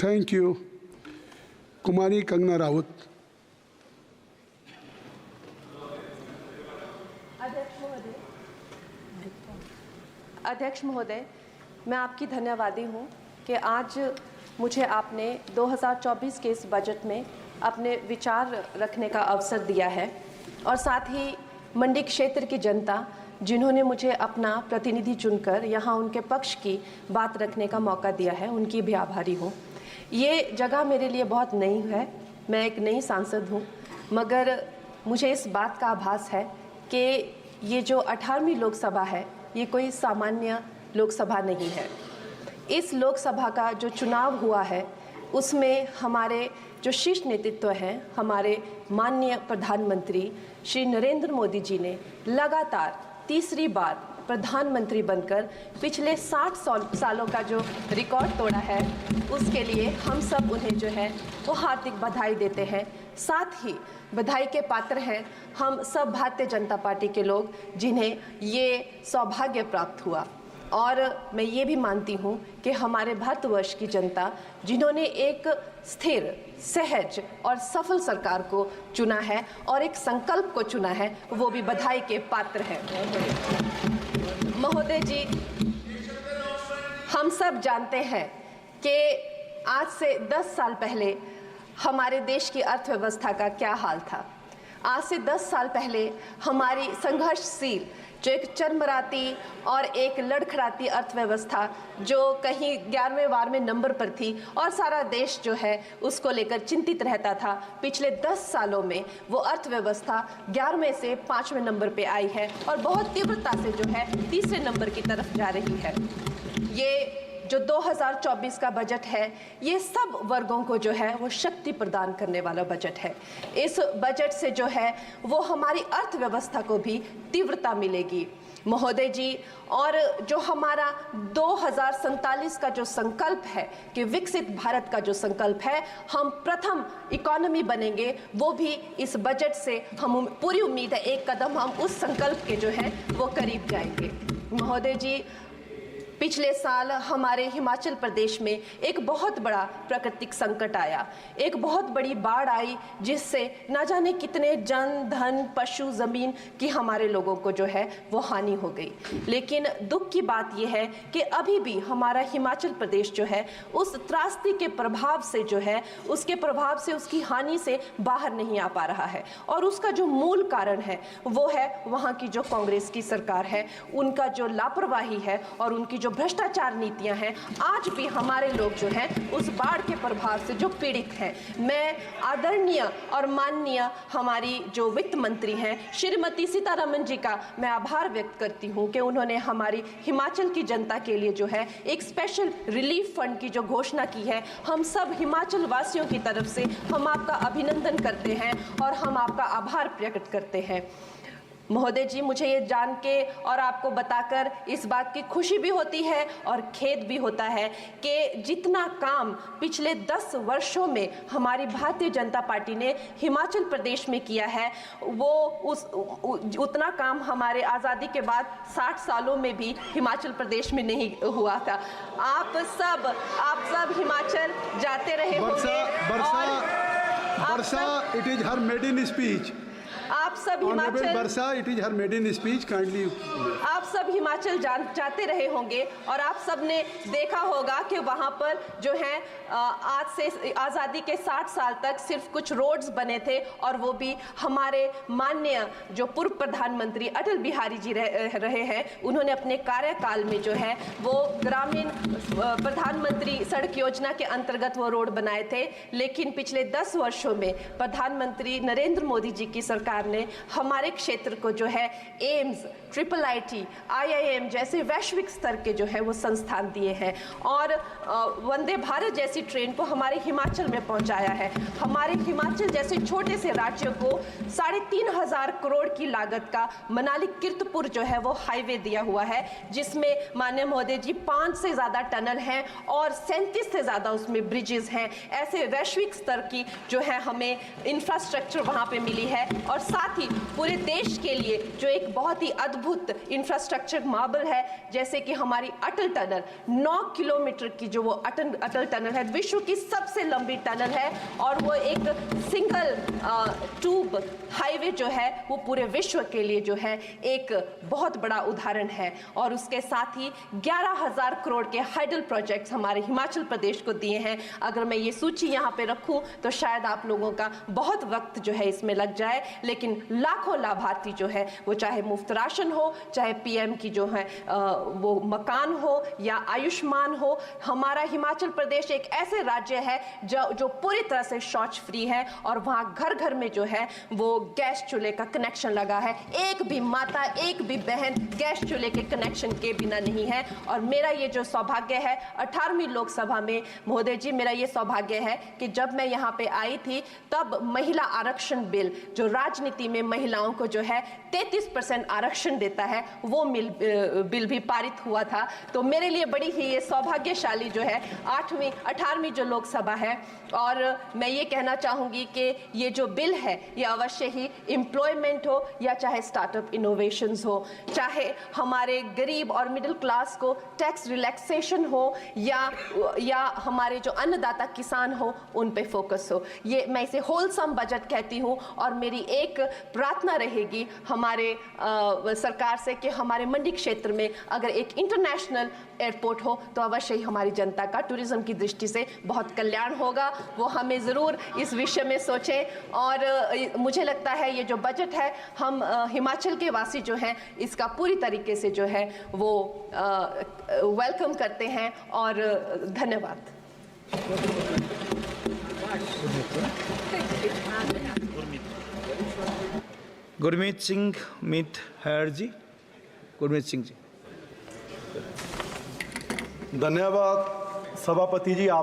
Thank you. Kumari Kangana Ranaut. अध्यक्ष महोदय, मैं आपकी धन्यवादी हूँ कि आज मुझे आपने 2024 के इस बजट में अपने विचार रखने का अवसर दिया है और साथ ही मंडी क्षेत्र की जनता जिन्होंने मुझे अपना प्रतिनिधि चुनकर यहाँ उनके पक्ष की बात रखने का मौका दिया है, उनकी भी आभारी हूँ। ये जगह मेरे लिए बहुत नई है, मैं एक नई सांसद हूँ, मगर मुझे इस बात का आभास है कि ये जो 18वीं लोकसभा है ये कोई सामान्य लोकसभा नहीं है। इस लोकसभा का जो चुनाव हुआ है उसमें हमारे जो शीर्ष नेतृत्व हैं, हमारे माननीय प्रधानमंत्री श्री नरेंद्र मोदी जी ने लगातार तीसरी बार प्रधानमंत्री बनकर पिछले 60 सालों का जो रिकॉर्ड तोड़ा है, उसके लिए हम सब उन्हें जो है वो हार्दिक बधाई देते हैं। साथ ही बधाई के पात्र हैं हम सब भारतीय जनता पार्टी के लोग जिन्हें ये सौभाग्य प्राप्त हुआ। और मैं ये भी मानती हूँ कि हमारे भारतवर्ष की जनता जिन्होंने एक स्थिर, सहज और सफल सरकार को चुना है और एक संकल्प को चुना है, वो भी बधाई के पात्र हैं। महोदय जी, हम सब जानते हैं कि आज से 10 साल पहले हमारे देश की अर्थव्यवस्था का क्या हाल था। आज से 10 साल पहले हमारी संघर्षशील जो एक चरमराती और एक लड़खड़ाती अर्थव्यवस्था जो कहीं 11वें-12वें नंबर पर थी और सारा देश जो है उसको लेकर चिंतित रहता था, पिछले 10 सालों में वो अर्थव्यवस्था 11वें से 5वें नंबर पे आई है और बहुत तीव्रता से जो है तीसरे नंबर की तरफ जा रही है। ये जो 2024 का बजट है ये सब वर्गों को जो है वो शक्ति प्रदान करने वाला बजट है। इस बजट से जो है वो हमारी अर्थव्यवस्था को भी तीव्रता मिलेगी महोदय जी। और जो हमारा 2047 का जो संकल्प है कि विकसित भारत का जो संकल्प है, हम प्रथम इकोनॉमी बनेंगे, वो भी इस बजट से हम पूरी उम्मीद है एक कदम हम उस संकल्प के जो है वो करीब जाएंगे। महोदय जी, पिछले साल हमारे हिमाचल प्रदेश में एक बहुत बड़ा प्राकृतिक संकट आया, एक बहुत बड़ी बाढ़ आई जिससे ना जाने कितने जन, धन, पशु, जमीन की हमारे लोगों को जो है वो हानि हो गई। लेकिन दुख की बात यह है कि अभी भी हमारा हिमाचल प्रदेश जो है उस त्रासदी के प्रभाव से जो है उसके प्रभाव से उसकी हानि से बाहर नहीं आ पा रहा है। और उसका जो मूल कारण है वो है वहाँ की जो कांग्रेस की सरकार है, उनका जो लापरवाही है और उनकी जो भ्रष्टाचार नीतियां हैं। आज भी हमारे लोग जो हैं उस बाढ़ के प्रभाव से जो पीड़ित हैं। मैं आदरणीय और माननीय हमारी जो वित्त मंत्री हैं श्रीमती सीतारमण जी का मैं आभार व्यक्त करती हूं कि उन्होंने हमारी हिमाचल की जनता के लिए जो है एक स्पेशल रिलीफ फंड की जो घोषणा की है। हम सब हिमाचल वासियों की तरफ से हम आपका अभिनंदन करते हैं और हम आपका आभार प्रकट करते हैं। महोदय जी, मुझे ये जान के और आपको बताकर इस बात की खुशी भी होती है और खेद भी होता है कि जितना काम पिछले 10 वर्षों में हमारी भारतीय जनता पार्टी ने हिमाचल प्रदेश में किया है वो उतना काम हमारे आज़ादी के बाद 60 सालों में भी हिमाचल प्रदेश में नहीं हुआ था। आप सब हिमाचल जाते रहे होंगे। Varsha, it is her maiden speech. आप सब Himachal Varsha, it is her maiden speech, kindly. आप सब हिमाचल जाते रहे होंगे और आप सब ने देखा होगा कि वहाँ पर जो है आज से आज़ादी के 60 साल तक सिर्फ कुछ रोड्स बने थे और वो भी हमारे माननीय जो पूर्व प्रधानमंत्री अटल बिहारी जी रहे हैं, उन्होंने अपने कार्यकाल में जो है वो ग्रामीण प्रधानमंत्री सड़क योजना के अंतर्गत वो रोड बनाए थे। लेकिन पिछले 10 वर्षों में प्रधानमंत्री नरेंद्र मोदी जी की सरकार ने हमारे क्षेत्र को जो है एम्स, IIIT, IIM जैसे वैश्विक स्तर के जो है वो संस्थान दिए हैं और वंदे भारत जैसी ट्रेन को हमारे हिमाचल में पहुंचाया है। हमारे हिमाचल जैसे छोटे से राज्यों को 3,500 करोड़ की लागत का मनाली कीर्तपुर जो है वो हाईवे दिया हुआ है, जिसमें माननीय महोदय जी 5 से ज़्यादा टनल हैं और 37 से ज़्यादा उसमें ब्रिजेस हैं। ऐसे वैश्विक स्तर की जो है हमें इंफ्रास्ट्रक्चर वहाँ पे मिली है और साथ साथ ही पूरे देश के लिए जो एक बहुत ही अद्भुत इंफ्रास्ट्रक्चर मार्बल है, जैसे कि हमारी अटल टनल 9 किलोमीटर की जो वो अटल टनल है, विश्व की सबसे लंबी टनल है और वो एक सिंगल ट्यूब हाईवे जो है वो पूरे विश्व के लिए जो है एक बहुत बड़ा उदाहरण है। और उसके साथ ही 11,000 करोड़ के हाइडल प्रोजेक्ट्स हमारे हिमाचल प्रदेश को दिए हैं। अगर मैं ये सूची यहाँ पे रखूं तो शायद आप लोगों का बहुत वक्त जो है इसमें लग जाए, लेकिन लाखों लाभार्थी जो है वो चाहे मुफ्त राशन हो, चाहे पीएम की जो है वो मकान हो या आयुष्मान हो। हमारा हिमाचल प्रदेश एक ऐसे राज्य है जो पूरी तरह से शौच फ्री है और वहाँ घर घर में जो है वो गैस चूल्हे का कनेक्शन लगा है। एक भी माता, एक भी बहन गैस चूल्हे के कनेक्शन के बिना नहीं है। और मेरा ये जो सौभाग्य है 18वीं लोकसभा में, महोदय जी, मेरा ये सौभाग्य है कि जब मैं यहाँ पे आई थी तब महिला आरक्षण बिल जो राजनीति में महिलाओं को जो है 33% आरक्षण देता है, वो बिल भी पारित हुआ था। तो मेरे लिए बड़ी ही ये सौभाग्यशाली जो है 18वीं जो लोकसभा है। और मैं ये कहना चाहूँगी कि ये जो बिल है ये अवश्य ही एम्प्लॉयमेंट हो या चाहे स्टार्टअप इनोवेशंस हो, चाहे हमारे गरीब और मिडिल क्लास को टैक्स रिलैक्सेशन हो या हमारे जो अन्नदाता किसान हो उन पे फोकस हो। ये मैं इसे होलसम बजट कहती हूँ। और मेरी एक प्रार्थना रहेगी हमारे सरकार से कि हमारे मंडी क्षेत्र में अगर एक इंटरनेशनल एयरपोर्ट हो तो अवश्य ही हमारी जनता का टूरिज्म की दृष्टि से बहुत कल्याण होगा। वो हमें ज़रूर इस विषय में सोचें। और मुझे लगता है ये जो बजट है हम हिमाचल के वासी जो हैं इसका पूरी तरीके से जो है वो वेलकम करते हैं। और धन्यवाद। गुरमीत सिंह मीत हैर जी। गुरमीत सिंह जी। धन्यवाद सभापति जी। आप